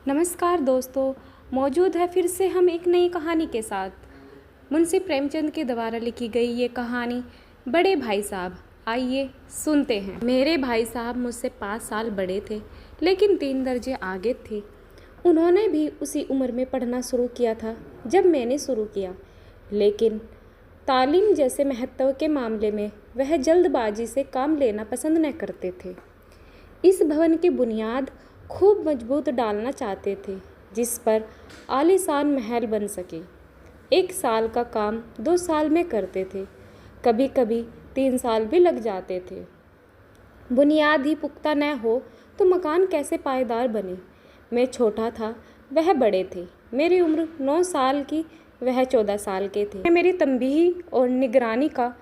नमस्कार दोस्तों, मौजूद है फिर से हम एक नई कहानी के साथ। मुंशी प्रेमचंद के द्वारा लिखी गई ये कहानी बड़े भाई साहब। आइए सुनते हैं। मेरे भाई साहब मुझसे 5 साल बड़े थे, लेकिन 3 दर्जे आगे थे। उन्होंने भी उसी उम्र में पढ़ना शुरू किया था जब मैंने शुरू किया, लेकिन तालीम जैसे महत्व के मामले में वह जल्दबाजी से काम लेना पसंद न करते थे। इस भवन की बुनियाद खूब मजबूत डालना चाहते थे, जिस पर आलीशान महल बन सके। 1 साल का काम 2 साल में करते थे, कभी कभी 3 साल भी लग जाते थे। बुनियाद ही पुख्ता न हो तो मकान कैसे पायदार बने। मैं छोटा था, वह बड़े थे। मेरी उम्र 9 साल की, वह 14 साल के थे। मेरी तंबीही और निगरानी का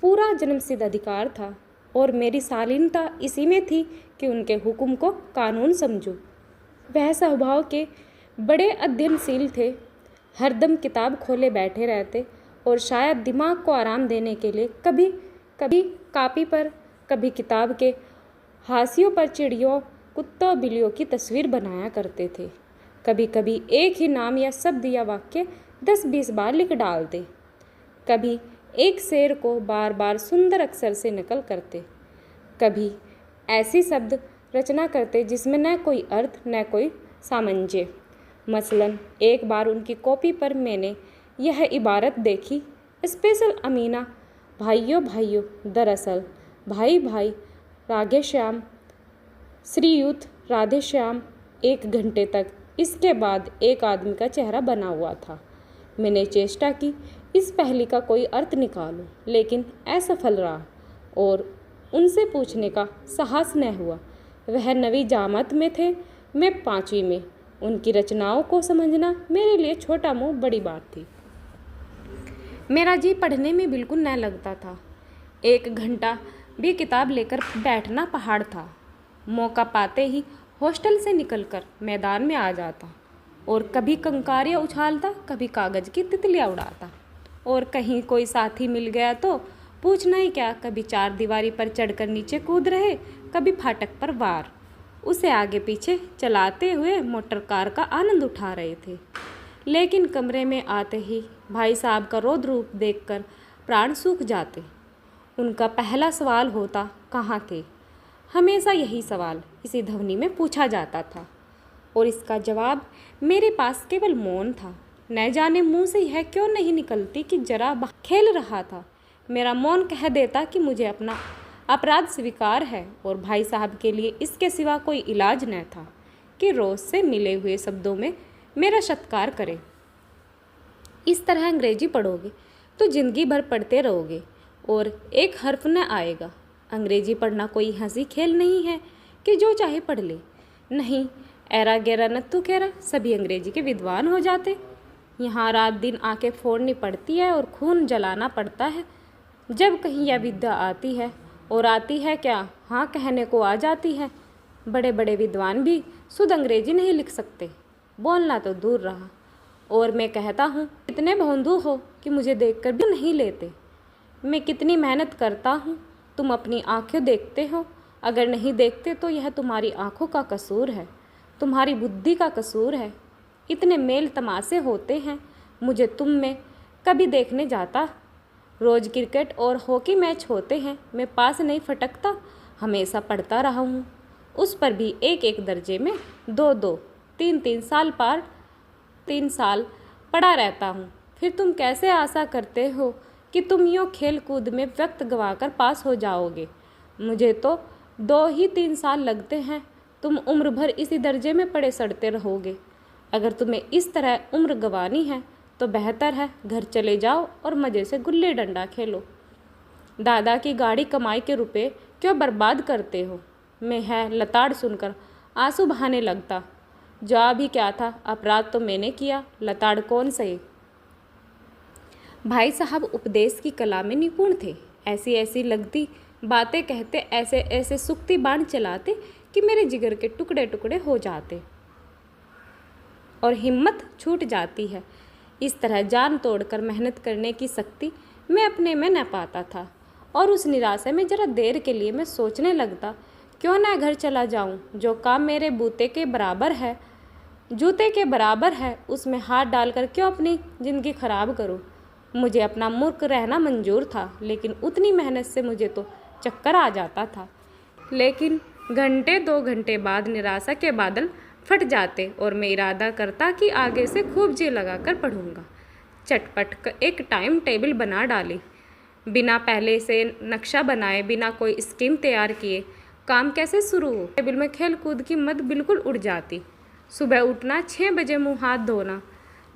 पूरा जन्मसिद्ध अधिकार था, और मेरी शालीनता इसी में थी कि उनके हुक्म को कानून समझूं। वह स्वभाव के बड़े अध्ययनशील थे, हरदम किताब खोले बैठे रहते, और शायद दिमाग को आराम देने के लिए कभी कभी कापी पर, कभी किताब के हाशियों पर चिड़ियों, कुत्तों, बिल्लियों की तस्वीर बनाया करते थे। कभी कभी एक ही नाम या शब्द या वाक्य 10-20 बार लिख डालते। कभी एक शेर को बार बार सुंदर अक्षर से नकल करते। कभी ऐसी शब्द रचना करते जिसमें न कोई अर्थ न कोई सामंजस्य। मसलन एक बार उनकी कॉपी पर मैंने यह इबारत देखी, स्पेशल अमीना, भाइयों भाइयों, दरअसल भाई भाई, राधे श्याम, श्रीयुत राधे श्याम। 1 घंटे तक इसके बाद एक आदमी का चेहरा बना हुआ था। मैंने चेष्टा की इस पहेली का कोई अर्थ निकालूं, लेकिन असफल रहा और उनसे पूछने का साहस न हुआ। वह 9वीं जमात में थे, मैं 5वीं में। उनकी रचनाओं को समझना मेरे लिए छोटा मुँह बड़ी बात थी। मेरा जी पढ़ने में बिल्कुल न लगता था। 1 घंटा भी किताब लेकर बैठना पहाड़ था। मौका पाते ही हॉस्टल से निकलकर मैदान में आ जाता, और कभी कंकारियाँ उछालता, कभी कागज़ की तितलियाँ उड़ाता, और कहीं कोई साथी मिल गया तो पूछना ही क्या, कभी 4 दीवारी पर चढ़कर नीचे कूद रहे, कभी फाटक पर वार। उसे आगे पीछे चलाते हुए मोटर कार का आनंद उठा रहे थे। लेकिन कमरे में आते ही भाई साहब का रौद्र रूप देखकर प्राण सूख जाते। उनका पहला सवाल होता, कहाँ थे? हमेशा यही सवाल इसी ध्वनि में पूछा जाता था, और इसका जवाब मेरे पास केवल मौन था। न जाने मुंह से यह क्यों नहीं निकलती कि जरा खेल रहा था। मेरा मौन कह देता कि मुझे अपना अपराध स्वीकार है, और भाई साहब के लिए इसके सिवा कोई इलाज न था कि रोज़ से मिले हुए शब्दों में मेरा सत्कार करें। इस तरह अंग्रेजी पढ़ोगे तो ज़िंदगी भर पढ़ते रहोगे और एक हर्फ न आएगा। अंग्रेजी पढ़ना कोई हंसी खेल नहीं है कि जो चाहे पढ़ ले। नहीं, एरा गैरा नत्थु खेरा, सभी अंग्रेजी के विद्वान हो जाते। यहाँ रात दिन आंखें फोड़नी पड़ती है और खून जलाना पड़ता है जब कहीं यह विद्या आती है, और आती है क्या, हाँ कहने को आ जाती है। बड़े बड़े विद्वान भी शुद्ध अंग्रेजी नहीं लिख सकते, बोलना तो दूर रहा। और मैं कहता हूँ, इतने भोंदू हो कि मुझे देखकर भी नहीं लेते। मैं कितनी मेहनत करता हूँ, तुम अपनी आंखें देखते हो। अगर नहीं देखते तो यह तुम्हारी आंखों का कसूर है, तुम्हारी बुद्धि का कसूर है। इतने मेल तमाशे होते हैं, मुझे तुम में कभी देखने जाता। रोज़ क्रिकेट और हॉकी मैच होते हैं, मैं पास नहीं फटकता। हमेशा पढ़ता रहा हूँ, उस पर भी 1-1 दर्जे में 2-2, 3-3 साल पार 3 साल पढ़ा रहता हूँ। फिर तुम कैसे आशा करते हो कि तुम यूँ खेल कूद में वक्त गंवाकर पास हो जाओगे? मुझे तो 2 ही 3 साल लगते हैं, तुम उम्र भर इसी दर्जे में पड़े सड़ते रहोगे। अगर तुम्हें इस तरह उम्र गंवानी है तो बेहतर है घर चले जाओ और मज़े से गुल्ली डंडा खेलो। दादा की गाड़ी कमाई के रुपए क्यों बर्बाद करते हो? मैं है लताड़ सुनकर आंसू बहाने लगता। जा भी क्या था, अपराध तो मैंने किया, लताड़ कौन सही। भाई साहब उपदेश की कला में निपुण थे। ऐसी ऐसी लगती बातें कहते, ऐसे ऐसे सुक्ति बाण चलाते कि मेरे जिगर के टुकड़े टुकड़े हो जाते और हिम्मत छूट जाती है। इस तरह जान तोड़कर मेहनत करने की शक्ति मैं अपने में न पाता था, और उस निराशा में जरा देर के लिए मैं सोचने लगता, क्यों ना घर चला जाऊं, जो काम मेरे बूते के बराबर है जूते के बराबर है, उसमें हाथ डालकर क्यों अपनी ज़िंदगी ख़राब करूं। मुझे अपना मूर्ख रहना मंजूर था, लेकिन उतनी मेहनत से मुझे तो चक्कर आ जाता था। लेकिन घंटे 2 घंटे बाद निराशा के बादल फट जाते और मैं इरादा करता कि आगे से खूब जी लगाकर पढ़ूंगा। चटपट एक टाइम टेबल बना डाली, बिना पहले से नक्शा बनाए, बिना कोई स्कीम तैयार किए काम कैसे शुरू हो। टेबल में खेल कूद की मद बिल्कुल उड़ जाती। सुबह उठना, 6 बजे मुंह हाथ धोना,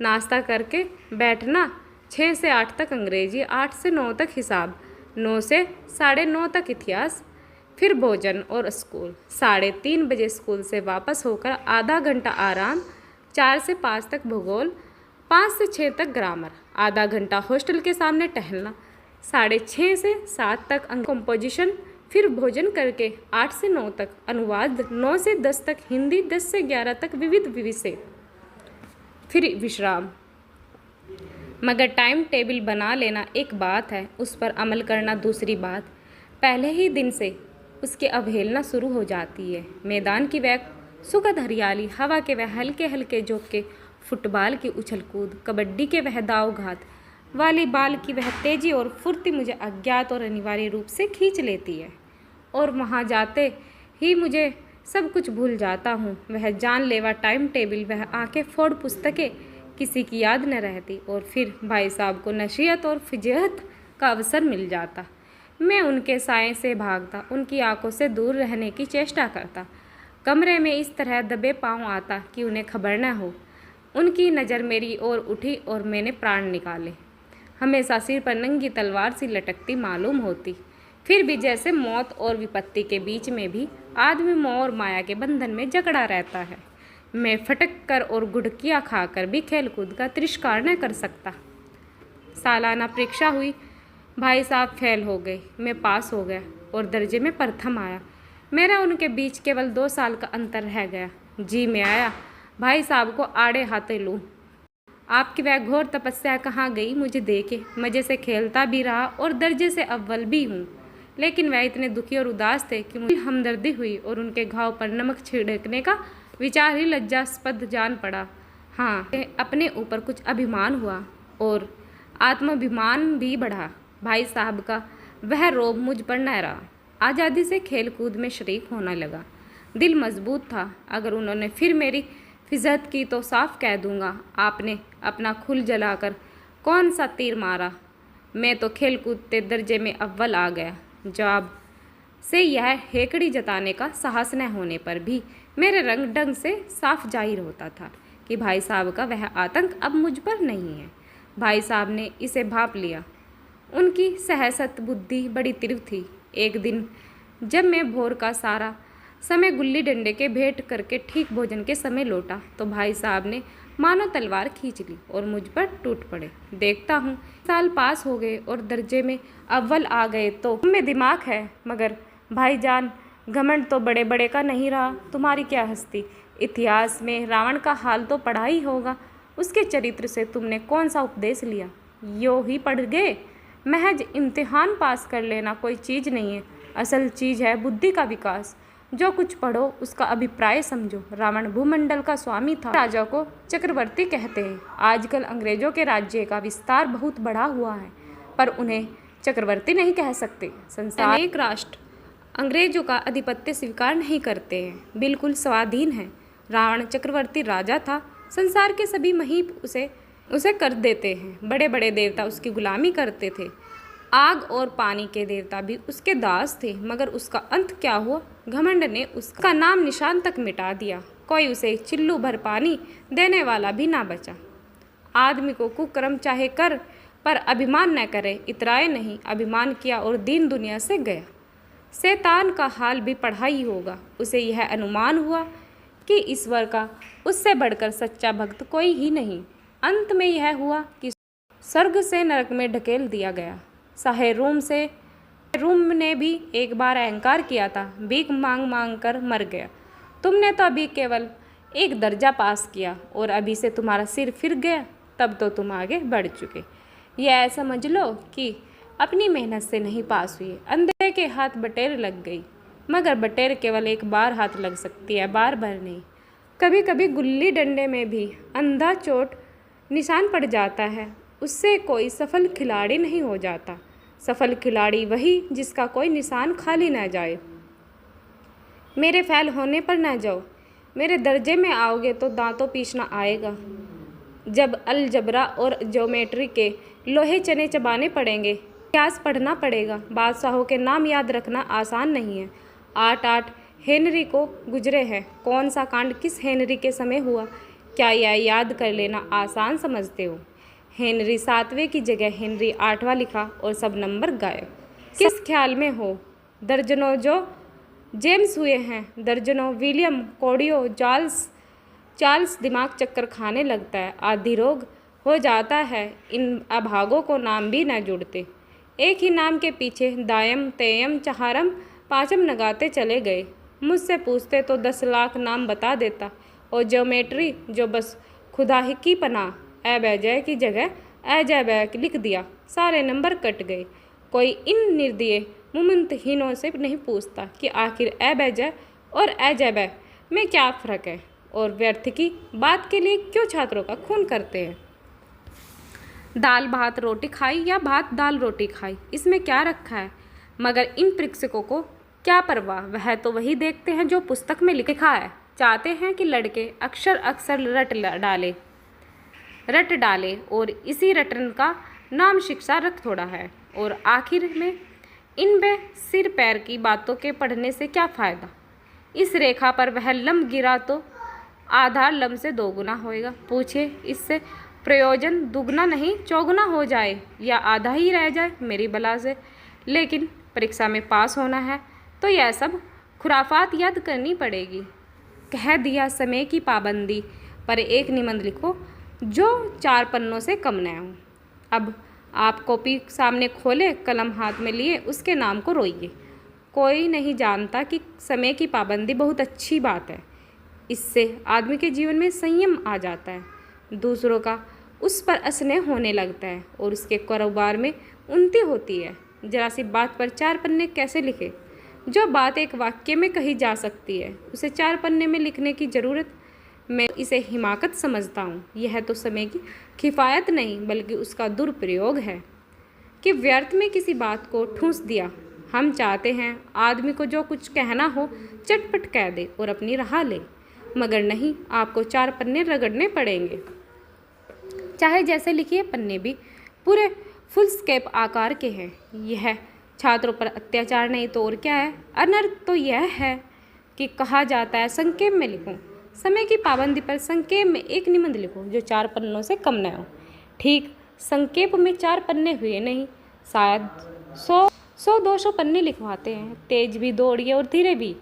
नाश्ता करके बैठना, 6 से 8 तक अंग्रेजी, 8 से 9 तक हिसाब, 9 से 9:30 तक इतिहास, फिर भोजन और स्कूल। 3:30 बजे स्कूल से वापस होकर आधा घंटा आराम, 4 से 5 तक भूगोल, 5 से 6 तक ग्रामर, आधा घंटा हॉस्टल के सामने टहलना, 6:30 से 7 तक कंपोजिशन, फिर भोजन करके 8 से 9 तक अनुवाद, 9 से 10 तक हिंदी, 10 से 11 तक विविध विषय, फिर विश्राम। मगर टाइम टेबल बना लेना एक बात है, उस पर अमल करना दूसरी बात। पहले ही दिन से उसकी अवहेलना शुरू हो जाती है। मैदान की वह सुखद हरियाली, हवा के वह हल्के हल्के झोंके, फुटबॉल की उछल कूद, कबड्डी के वह दाव घात, वॉलीबॉल की वह तेजी और फुर्ती मुझे अज्ञात और अनिवार्य रूप से खींच लेती है। और वहाँ जाते ही मुझे सब कुछ भूल जाता हूँ। वह जानलेवा टाइम टेबल, वह आंखें फोड़ पुस्तकें, किसी की याद न रहती। और फिर भाई साहब को नसीहत और फजीहत का अवसर मिल जाता। मैं उनके साए से भागता, उनकी आंखों से दूर रहने की चेष्टा करता। कमरे में इस तरह दबे पाँव आता कि उन्हें खबर न हो। उनकी नज़र मेरी ओर उठी और मैंने प्राण निकाले। हमेशा सिर पर नंगी तलवार सी लटकती मालूम होती। फिर भी जैसे मौत और विपत्ति के बीच में भी आदमी मोह और माया के बंधन में जकड़ा रहता है। मैं फटक कर और गुड़कियाँ खाकर भी खेलकूद का तिरस्कार न कर सकता। सालाना परीक्षा हुई, भाई साहब फेल हो गए, मैं पास हो गया और दर्जे में प्रथम आया। मेरा उनके बीच केवल 2 साल का अंतर रह गया। जी में आया भाई साहब को आड़े हाथे लूँ। आपकी वह घोर तपस्या कहाँ गई। मुझे देखे मज़े से खेलता भी रहा और दर्जे से अव्वल भी हूँ, लेकिन वह इतने दुखी और उदास थे कि मुझे हमदर्दी हुई और उनके घाव पर नमक छिड़कने का विचार ही लज्जास्पद जान पड़ा। हाँ, अपने ऊपर कुछ अभिमान हुआ और आत्माभिमान भी बढ़ा। भाई साहब का वह रोब मुझ पर न रहा। आज़ादी से खेलकूद में शरीक होने लगा। दिल मजबूत था। अगर उन्होंने फिर मेरी फिजत की तो साफ कह दूंगा, आपने अपना खुल जलाकर कौन सा तीर मारा। मैं तो खेलकूदते दर्जे में अव्वल आ गया। जवाब से यह हेकड़ी जताने का साहस न होने पर भी मेरे रंग ढंग से साफ जाहिर होता था कि भाई साहब का वह आतंक अब मुझ पर नहीं है। भाई साहब ने इसे भांप लिया। उनकी सहसत बुद्धि बड़ी तीव्र थी। एक दिन जब मैं भोर का सारा समय गुल्ली डंडे के भेंट करके ठीक भोजन के समय लौटा, तो भाई साहब ने मानो तलवार खींच ली और मुझ पर टूट पड़े। देखता हूँ साल पास हो गए और दर्जे में अव्वल आ गए। तो में दिमाग है, मगर भाईजान घमंड तो बड़े बड़े का नहीं रहा। तुम्हारी क्या हस्ती। इतिहास में रावण का हाल तो पढ़ा ही होगा। उसके चरित्र से तुमने कौन सा उपदेश लिया। यो ही पढ़ गए। महज इम्तिहान पास कर लेना कोई चीज़ नहीं है। असल चीज़ है बुद्धि का विकास। जो कुछ पढ़ो उसका अभिप्राय समझो। रावण भूमंडल का स्वामी था। राजा को चक्रवर्ती कहते हैं। आजकल अंग्रेजों के राज्य का विस्तार बहुत बढ़ा हुआ है, पर उन्हें चक्रवर्ती नहीं कह सकते। संसार एक राष्ट्र अंग्रेजों का आधिपत्य स्वीकार नहीं करते हैं, बिल्कुल स्वाधीन है। रावण चक्रवर्ती राजा था। संसार के सभी महीप उसे कर देते हैं। बड़े बड़े देवता उसकी गुलामी करते थे। आग और पानी के देवता भी उसके दास थे, मगर उसका अंत क्या हुआ। घमंड ने उसका नाम निशान तक मिटा दिया। कोई उसे चिल्लू भर पानी देने वाला भी ना बचा। आदमी को कुकर्म चाहे कर, पर अभिमान न करे। इतराए नहीं, अभिमान किया और दीन दुनिया से गया। शैतान का हाल भी पढ़ा ही होगा। उसे यह अनुमान हुआ कि ईश्वर का उससे बढ़कर सच्चा भक्त कोई ही नहीं। अंत में यह हुआ कि स्वर्ग से नरक में ढकेल दिया गया। साहे रूम ने भी एक बार अहंकार किया था, भीख मांग मांग कर मर गया। तुमने तो अभी केवल एक दर्जा पास किया और अभी से तुम्हारा सिर फिर गया, तब तो तुम आगे बढ़ चुके। यह समझ लो कि अपनी मेहनत से नहीं पास हुई। अंधे के हाथ बटेर लग गई, मगर बटेर केवल एक बार हाथ लग सकती है, बार बार नहीं। कभी कभी गुल्ली डंडे में भी अंधा चोट निशान पड़ जाता है, उससे कोई सफल खिलाड़ी नहीं हो जाता। सफल खिलाड़ी वही जिसका कोई निशान खाली ना जाए। मेरे फेल होने पर ना जाओ, मेरे दर्जे में आओगे तो दांतों पीसना आएगा। जब अलजबरा और ज्योमेट्री के लोहे चने चबाने पड़ेंगे, इतिहास पढ़ना पड़ेगा। बादशाहों के नाम याद रखना आसान नहीं है। 8 हेनरी को गुजरे हैं, कौन सा कांड किस हेनरी के समय हुआ, क्या यह याद कर लेना आसान समझते हो? हेनरी 7वें की जगह हेनरी 8वां लिखा और सब नंबर गायब। किस ख्याल में हो? दर्जनों जो जेम्स हुए हैं, दर्जनों विलियम, कोडियो, चार्ल्स दिमाग चक्कर खाने लगता है, आदि रोग हो जाता है। इन अभागों को नाम भी न जुड़ते, एक ही नाम के पीछे दायम, तेयम, चहारम, पाँचम लगाते चले गए। मुझसे पूछते तो 10 लाख नाम बता देता। और ज्योमेट्री जो बस खुदा ही की पनाह, ए बैजय की जगह अजय लिख दिया, सारे नंबर कट गए। कोई इन निर्दयी मुमतहीनों से नहीं पूछता कि आखिर ए बैजय और अजय में क्या फ़र्क है, और व्यर्थ की बात के लिए क्यों छात्रों का खून करते हैं। दाल भात रोटी खाई या भात दाल रोटी खाई, इसमें क्या रखा है? मगर इन परीक्षकों को क्या परवाह, वह तो वही देखते हैं जो पुस्तक में लिखा है। चाहते हैं कि लड़के अक्सर रट डाले और इसी रटन का नाम शिक्षा रख थोड़ा है। और आखिर में इन सिर पैर की बातों के पढ़ने से क्या फ़ायदा? इस रेखा पर वह लम्ब गिरा तो आधार लम्ब से दोगुना होएगा। पूछे इससे प्रयोजन दुगना नहीं चौगुना हो जाए या आधा ही रह जाए मेरी बला से। लेकिन परीक्षा में पास होना है तो यह सब खुराफात याद करनी पड़ेगी। कह दिया समय की पाबंदी पर एक निबंध लिखो जो 4 पन्नों से कम न हो। अब आप कॉपी सामने खोले, कलम हाथ में लिए उसके नाम को रोइए। कोई नहीं जानता कि समय की पाबंदी बहुत अच्छी बात है, इससे आदमी के जीवन में संयम आ जाता है, दूसरों का उस पर स्नेह होने लगता है और उसके कारोबार में उन्नति होती है। जरा सी बात पर 4 पन्ने कैसे लिखे? जो बात एक वाक्य में कही जा सकती है उसे 4 पन्ने में लिखने की ज़रूरत, मैं इसे हिमाकत समझता हूँ। यह तो समय की किफ़ायत नहीं बल्कि उसका दुरुपयोग है कि व्यर्थ में किसी बात को ठूंस दिया। हम चाहते हैं आदमी को जो कुछ कहना हो चटपट कह दे और अपनी राह ले, मगर नहीं, आपको 4 पन्ने रगड़ने पड़ेंगे। चाहे जैसे लिखिए, पन्ने भी पूरे फुल स्केप आकार के हैं। यह छात्रों पर अत्याचार नहीं तो और क्या है? अनर्थ तो यह है कि कहा जाता है संक्षेप में लिखो। समय की पाबंदी पर संक्षेप में एक निबंध लिखो जो 4 पन्नों से कम न हो। ठीक संक्षेप में 4 पन्ने हुए नहीं, शायद 100-200 पन्ने लिखवाते हैं। तेज भी दौड़िए और धीरे भी,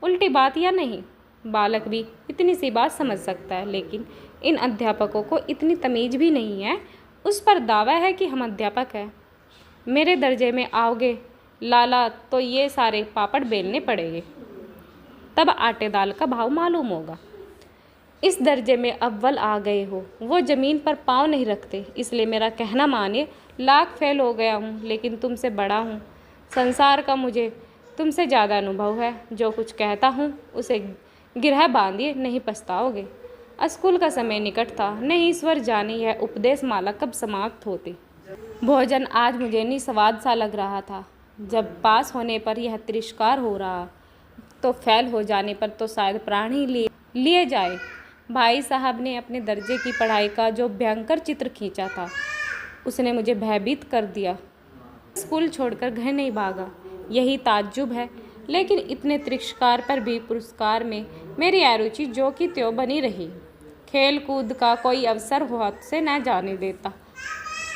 उल्टी बात या नहीं। बालक भी इतनी सी बात समझ सकता है, लेकिन इन अध्यापकों को इतनी तमीज़ भी नहीं है। उस पर दावा है कि हम अध्यापक हैं। मेरे दर्जे में आओगे लाला तो ये सारे पापड़ बेलने पड़ेंगे, तब आटे दाल का भाव मालूम होगा। इस दर्जे में अव्वल आ गए हो, वो ज़मीन पर पाँव नहीं रखते, इसलिए मेरा कहना मानिए। लाख फेल हो गया हूँ लेकिन तुमसे बड़ा हूँ। संसार का मुझे तुमसे ज़्यादा अनुभव है। जो कुछ कहता हूँ उसे गिरह बांधिए, नहीं पछताओगे। स्कूल का समय निकट था, नहीं ईश्वर जाने यह उपदेश माला कब समाप्त होती। भोजन आज मुझे निस्वाद सा लग रहा था। जब पास होने पर यह तिरस्कार हो रहा तो फेल हो जाने पर तो शायद प्राण ही लिए जाए। भाई साहब ने अपने दर्जे की पढ़ाई का जो भयंकर चित्र खींचा था उसने मुझे भयभीत कर दिया। स्कूल छोड़कर घर नहीं भागा, यही ताज्जुब है। लेकिन इतने तिरस्कार पर भी पुरस्कार में मेरी अरुचि जो कि त्यों बनी रही। खेल कूद का कोई अवसर हाथ से न जाने देता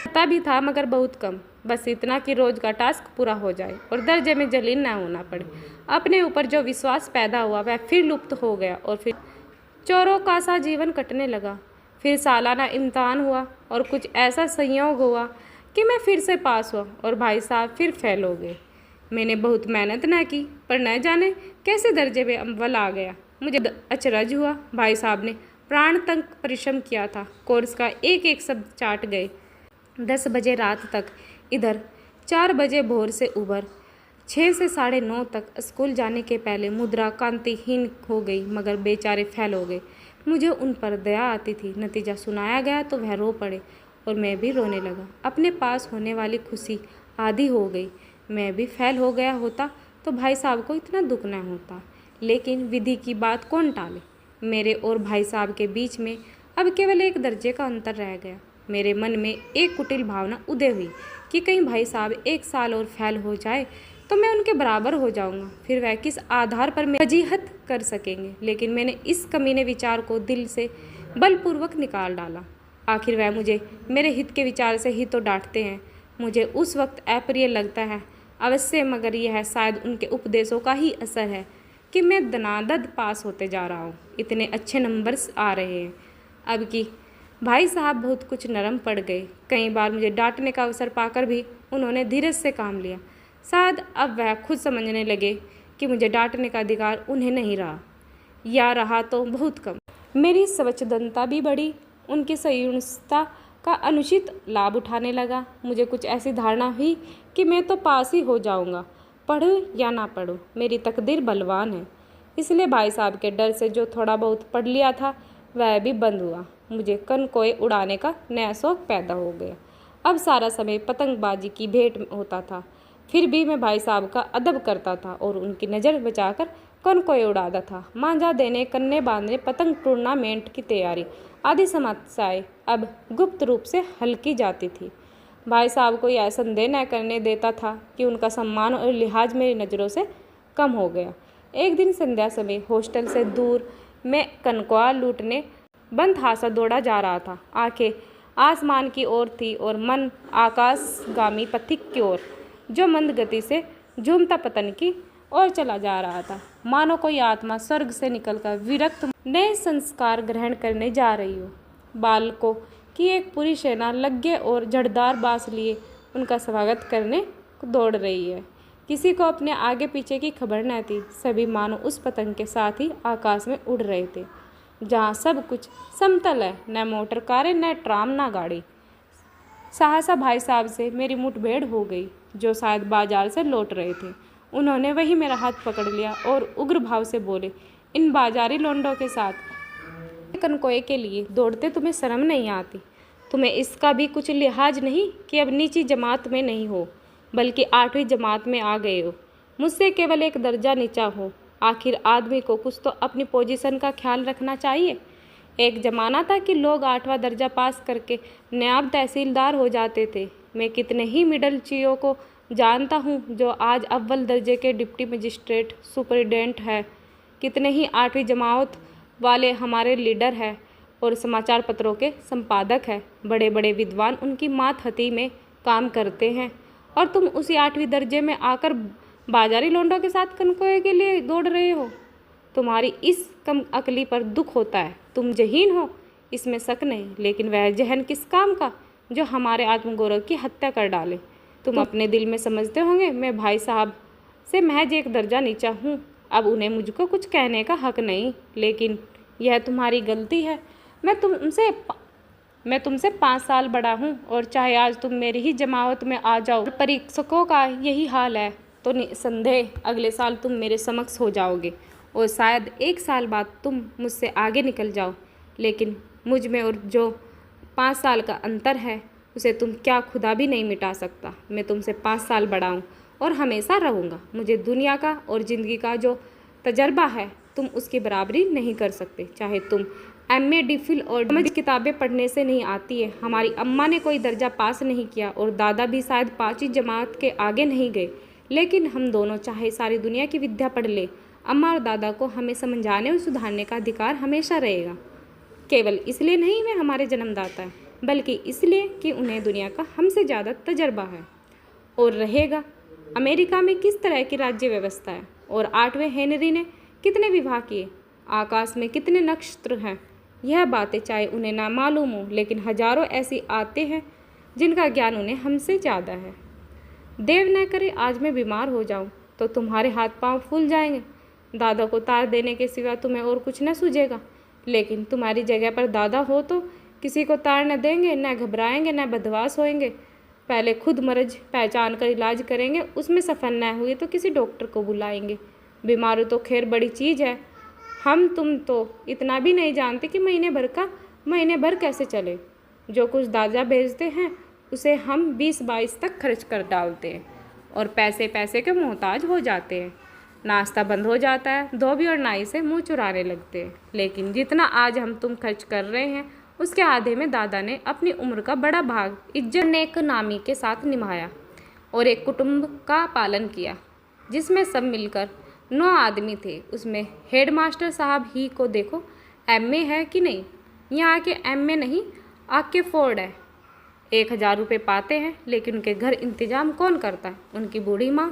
पता भी था, मगर बहुत कम, बस इतना कि रोज़ का टास्क पूरा हो जाए और दर्जे में जलील न होना पड़े। अपने ऊपर जो विश्वास पैदा हुआ वह फिर लुप्त हो गया और फिर चोरों का सा जीवन कटने लगा। फिर सालाना इम्तहान हुआ और कुछ ऐसा संयोग हुआ कि मैं फिर से पास हुआ और भाई साहब फिर फेल हो गए। मैंने बहुत मेहनत न की पर न जाने कैसे दर्जे में अव्वल आ गया। मुझे अचरज हुआ। भाई साहब ने प्राण तक परिश्रम किया था, कोर्स का एक एक शब्द चाट गए। 10 बजे रात तक इधर, 4 बजे भोर से उबर, 6 से 9:30 तक स्कूल जाने के पहले मुद्रा कांतिहीन हो गई, मगर बेचारे फेल हो गए। मुझे उन पर दया आती थी। नतीजा सुनाया गया तो वह रो पड़े और मैं भी रोने लगा। अपने पास होने वाली खुशी आधी हो गई। मैं भी फेल हो गया होता तो भाई साहब को इतना दुख न होता, लेकिन विधि की बात कौन टाले। मेरे और भाई साहब के बीच में अब केवल एक दर्जे का अंतर रह गया। मेरे मन में एक कुटिल भावना उदय हुई कि कहीं भाई साहब 1 साल और फेल हो जाए तो मैं उनके बराबर हो जाऊंगा, फिर वह किस आधार पर मेरी वजीहत कर सकेंगे। लेकिन मैंने इस कमीने विचार को दिल से बलपूर्वक निकाल डाला। आखिर वह मुझे मेरे हित के विचार से ही तो डांटते हैं। मुझे उस वक्त अप्रिय लगता है अवश्य, मगर यह शायद उनके उपदेशों का ही असर है कि मैं दनादद पास होते जा रहा हूँ। इतने अच्छे नंबर्स आ रहे हैं अब कि भाई साहब बहुत कुछ नरम पड़ गए। कई बार मुझे डांटने का अवसर पाकर भी उन्होंने धीरज से काम लिया। शायद अब वह खुद समझने लगे कि मुझे डांटने का अधिकार उन्हें नहीं रहा, या रहा तो बहुत कम। मेरी सवचदनता भी बढ़ी। उनकी सहिष्णुता का अनुचित लाभ उठाने लगा। मुझे कुछ ऐसी धारणा हुई कि मैं तो पास ही हो जाऊंगा, पढ़ूं या ना पढ़ूं, मेरी तकदीर बलवान है। इसलिए भाई साहब के डर से जो थोड़ा बहुत पढ़ लिया था वह भी बंद हुआ। मुझे कनकोए उड़ाने का नया शौक पैदा हो गया। अब सारा समय पतंगबाजी की भेंट होता था। फिर भी मैं भाई साहब का अदब करता था और उनकी नज़र बचाकर कनकोए उड़ाता था। मांझा देने, कन्ने बांधने, पतंग टूर्नामेंट की तैयारी आदि समस्याएं अब गुप्त रूप से हल की जाती थी। भाई साहब को यह संदेह न करने देता था कि उनका सम्मान और लिहाज मेरी नज़रों से कम हो गया। एक दिन संध्या समय हॉस्टल से दूर मैं कनकोआ लूटने बंदहासा दौड़ा जा रहा था। आंखें आसमान की ओर थी और मन आकाशगामी पथिक की ओर, जो मंद गति से झूमता पतन की ओर चला जा रहा था। मानो कोई आत्मा स्वर्ग से निकलकर विरक्त नए संस्कार ग्रहण करने जा रही हो। बालकों की एक पूरी सेना लग्गे और झड़दार बांस लिए उनका स्वागत करने दौड़ रही है। किसी को अपने आगे पीछे की खबर न थी। सभी मानो उस पतंग के साथ ही आकाश में उड़ रहे थे जहाँ सब कुछ समतल है, न मोटर कारें, न ट्राम, न गाड़ी। सहसा भाई साहब से मेरी मुठभेड़ हो गई, जो शायद बाजार से लौट रहे थे। उन्होंने वही मेरा हाथ पकड़ लिया और उग्र भाव से बोले, इन बाजारी लोंडों के साथ कनकोए के लिए दौड़ते तुम्हें शर्म नहीं आती? तुम्हें इसका भी कुछ लिहाज नहीं कि अब नीची जमात में नहीं हो, बल्कि 8वीं जमात में आ गए हो, मुझसे केवल एक दर्जा नीचा हो। आखिर आदमी को कुछ तो अपनी पोजीशन का ख्याल रखना चाहिए। एक ज़माना था कि लोग 8वां दर्जा पास करके नायब तहसीलदार हो जाते थे। मैं कितने ही मिडल चियों को जानता हूँ जो आज अव्वल दर्जे के डिप्टी मजिस्ट्रेट सुपरिटेंडेंट है। कितने ही 8वीं जमात वाले हमारे लीडर हैं और समाचार पत्रों के संपादक हैं। बड़े बड़े विद्वान उनकी मातहती में काम करते हैं और तुम उसी 8वीं दर्जे में आकर बाजारी लोंडों के साथ कनकोए के लिए दौड़ रहे हो। तुम्हारी इस कम अकली पर दुख होता है। तुम जहीन हो, इसमें शक नहीं, लेकिन वह जहन किस काम का जो हमारे आत्मगौरव की हत्या कर डाले। तुम अपने दिल में समझते होंगे मैं भाई साहब से महज एक दर्जा नीचा हूँ, अब उन्हें मुझको कुछ कहने का हक नहीं। लेकिन यह तुम्हारी गलती है। मैं तुमसे 5 साल बड़ा हूँ और चाहे आज तुम मेरी ही जमावत में आ जाओ, परीक्षकों का यही हाल है, तो निसंदेह अगले साल तुम मेरे समक्ष हो जाओगे और शायद 1 साल बाद तुम मुझसे आगे निकल जाओ। लेकिन मुझ में और जो 5 साल का अंतर है उसे तुम क्या खुदा भी नहीं मिटा सकता। मैं तुमसे 5 साल बड़ा हूँ और हमेशा रहूँगा। मुझे दुनिया का और ज़िंदगी का जो तजर्बा है तुम उसकी बराबरी नहीं कर सकते। चाहे तुम MA DPhil और समझ किताबें पढ़ने से नहीं आती है। हमारी अम्मा ने कोई दर्जा पास नहीं किया और दादा भी शायद 5वीं जमात के आगे नहीं गए, लेकिन हम दोनों चाहे सारी दुनिया की विद्या पढ़ ले, अम्मा और दादा को हमें समझाने और सुधारने का अधिकार हमेशा रहेगा। केवल इसलिए नहीं वे हमारे जन्मदाता हैं, बल्कि इसलिए कि उन्हें दुनिया का हमसे ज़्यादा तजर्बा है और रहेगा। अमेरिका में किस तरह की राज्य व्यवस्था है और 8वें हेनरी ने कितने विवाह किए, आकाश में कितने नक्षत्र हैं, यह बातें चाहे उन्हें ना मालूम हो, लेकिन हजारों ऐसी आते हैं जिनका ज्ञान उन्हें हमसे ज़्यादा है। देव न करे आज मैं बीमार हो जाऊं तो तुम्हारे हाथ पांव फूल जाएंगे। दादा को तार देने के सिवा तुम्हें और कुछ न सूझेगा, लेकिन तुम्हारी जगह पर दादा हो तो किसी को तार न देंगे, न घबराएंगे, न बदवास होएंगे। पहले खुद मर्ज पहचान कर इलाज करेंगे, उसमें सफल न हुई तो किसी डॉक्टर को बुलाएंगे। बीमारी तो खैर बड़ी चीज़ है, हम तुम तो इतना भी नहीं जानते कि महीने भर कैसे चले। जो कुछ दादा भेजते हैं उसे हम 20-22 तक खर्च कर डालते हैं और पैसे पैसे के मोहताज हो जाते हैं। नाश्ता बंद हो जाता है, धोबी और नाई से मुंह चुराने लगते हैं। लेकिन जितना आज हम तुम खर्च कर रहे हैं उसके आधे में दादा ने अपनी उम्र का बड़ा भाग इज्जत नेक नामी के साथ निभाया और एक कुटुंब का पालन किया जिसमें सब मिलकर 9 आदमी थे। उसमें हेडमास्टर साहब ही को देखो, एमए है कि नहीं। यहाँ के एमए नहीं, आके फोर्ड है। 1000 रुपये पाते हैं, लेकिन उनके घर इंतजाम कौन करता है? उनकी बूढ़ी माँ।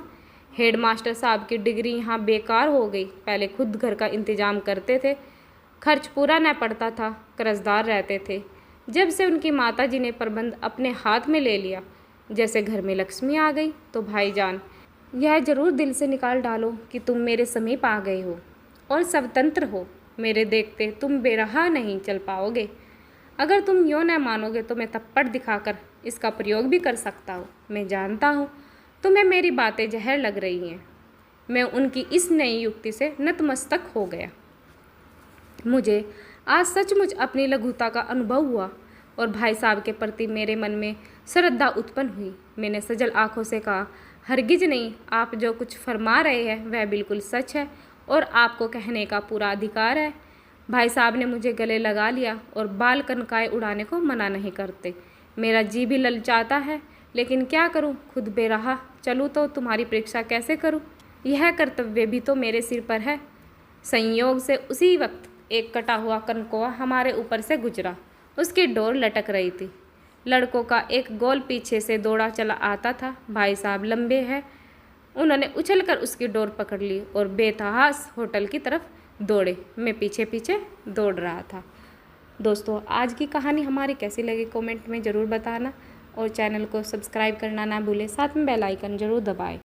हेडमास्टर साहब की डिग्री यहाँ बेकार हो गई। पहले खुद घर का इंतजाम करते थे, खर्च पूरा न पड़ता था, कर्जदार रहते थे। जब से उनकी माता जी ने प्रबंध अपने हाथ में ले लिया, जैसे घर में लक्ष्मी आ गई। तो भाईजान, यह ज़रूर दिल से निकाल डालो कि तुम मेरे समीप आ गए हो और स्वतंत्र हो। मेरे देखते तुम बेरहा नहीं चल पाओगे। अगर तुम यूँ न मानोगे तो मैं थप्पड़ दिखाकर इसका प्रयोग भी कर सकता हूँ। मैं जानता हूँ तुम्हें मेरी बातें जहर लग रही हैं। मैं उनकी इस नई युक्ति से नतमस्तक हो गया। मुझे आज सचमुच अपनी लघुता का अनुभव हुआ और भाई साहब के प्रति मेरे मन में श्रद्धा उत्पन्न हुई। मैंने सजल आंखों से कहा, हरगिज नहीं, आप जो कुछ फरमा रहे हैं वह बिल्कुल सच है और आपको कहने का पूरा अधिकार है। भाई साहब ने मुझे गले लगा लिया और बाल कनकाए उड़ाने को मना नहीं करते। मेरा जी भी ललचाता है, लेकिन क्या करूं, खुद बेरहा चलूं तो तुम्हारी परीक्षा कैसे करूं? यह कर्तव्य भी तो मेरे सिर पर है। संयोग से उसी वक्त एक कटा हुआ कनकोआ हमारे ऊपर से गुजरा। उसकी डोर लटक रही थी। लड़कों का एक गोल पीछे से दौड़ा चला आता था। भाई साहब लंबे हैं, उन्होंने उछलकर उसकी डोर पकड़ ली और बेतहास होटल की तरफ दौड़े। मैं पीछे पीछे दौड़ रहा था। दोस्तों, आज की कहानी हमारी कैसी लगी कमेंट में ज़रूर बताना और चैनल को सब्सक्राइब करना ना भूलें। साथ में बेल आइकन ज़रूर दबाएं।